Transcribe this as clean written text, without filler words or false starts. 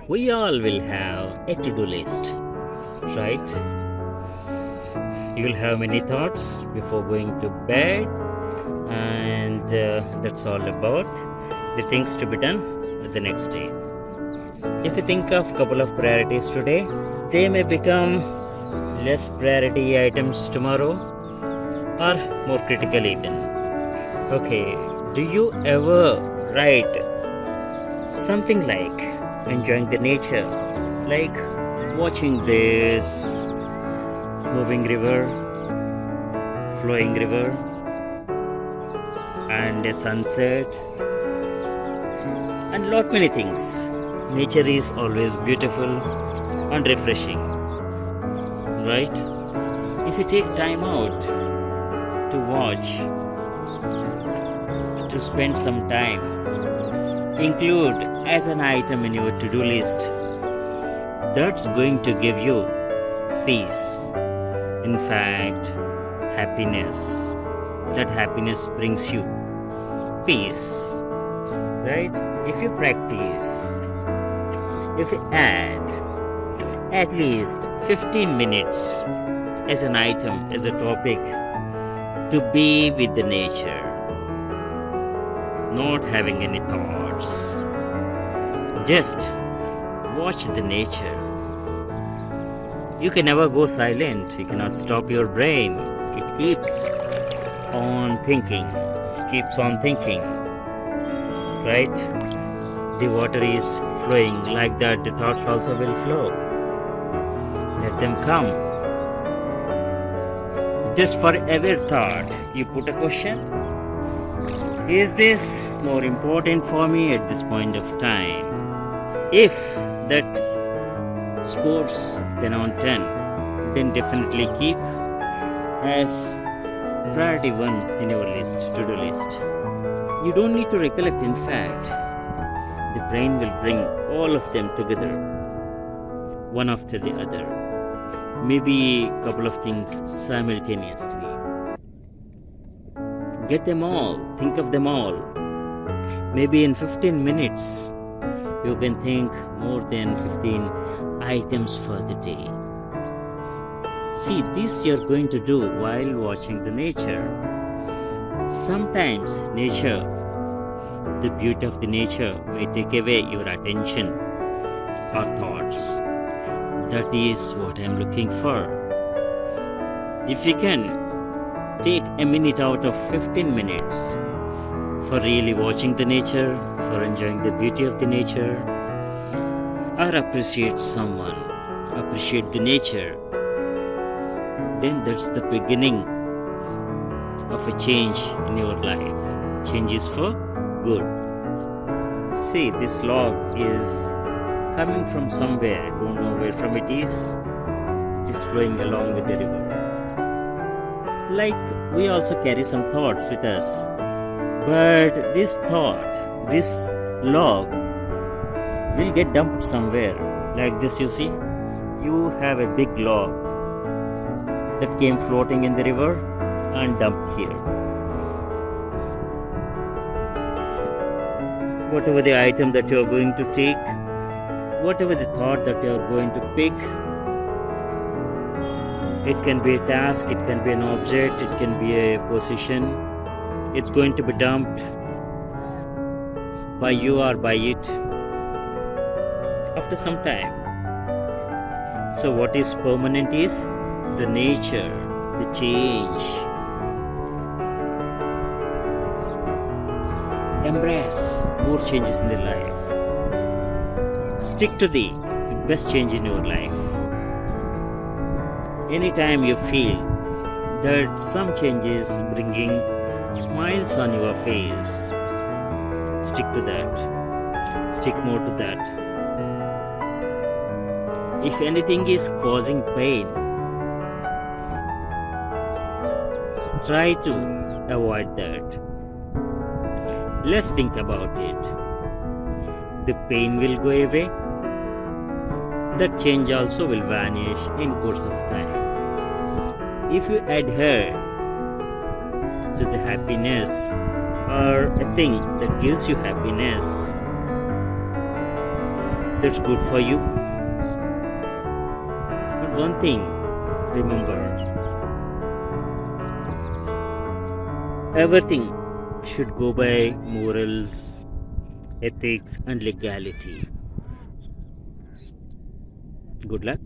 We all will have a to-do list, right? You'll have many thoughts before going to bed, and that's all about the things to be done the next day. If you think of couple of priorities today, they may become less priority items tomorrow or more critical even. Okay, do you ever write something like enjoying the nature, like watching this moving river, flowing river, and a sunset, and lot many things? Nature is always beautiful and refreshing, right? If you take time out to watch, to spend some time, include as an item in your to-do list, that's going to give you peace. In fact, happiness. That happiness brings you peace, right? If you practice, if you add at least 15 minutes as an item, as a topic, to be with the nature, not having any thoughts, just watch the nature. You can never go silent. You cannot stop your brain. It keeps on thinking, right? The water is flowing, like that the thoughts also will flow. Let them come. Just for every thought you put a question: is this more important for me at this point of time? If that scores 10 on 10, then definitely keep as priority 1 in your list, to-do list. You don't need to recollect. In fact, the brain will bring all of them together, one after the other, maybe a couple of things simultaneously. Get them all, think of them all. Maybe in 15 minutes you can think more than 15 items for the day. See, this you're going to do while watching the nature. Sometimes nature, the beauty of the nature, may take away your attention or thoughts. That is what I'm looking for. If you can take a minute out of 15 minutes for really watching the nature, for enjoying the beauty of the nature, or appreciate someone, appreciate the nature, then that's the beginning of a change in your life. Change is for good. See, this log is coming from somewhere. I don't know where from it is. It is flowing along with the river. Like, we also carry some thoughts with us. But this thought, this log, will get dumped somewhere. Like this, you see. You have a big log that came floating in the river and dumped here. Whatever the item that you are going to take, whatever the thought that you are going to pick, it can be a task, it can be an object, it can be a position. It's going to be dumped by you or by it after some time. So what is permanent is the nature, the change. Embrace more changes in the life. Stick to the best change in your life. Anytime you feel that some changes bringing smiles on your face, stick to that. Stick more to that. If anything is causing pain, try to avoid that. Let's think about it. The pain will go away. That change also will vanish in course of time. If you adhere to the happiness or a thing that gives you happiness, that's good for you. But one thing, remember, everything should go by morals, ethics, and legality. Good luck.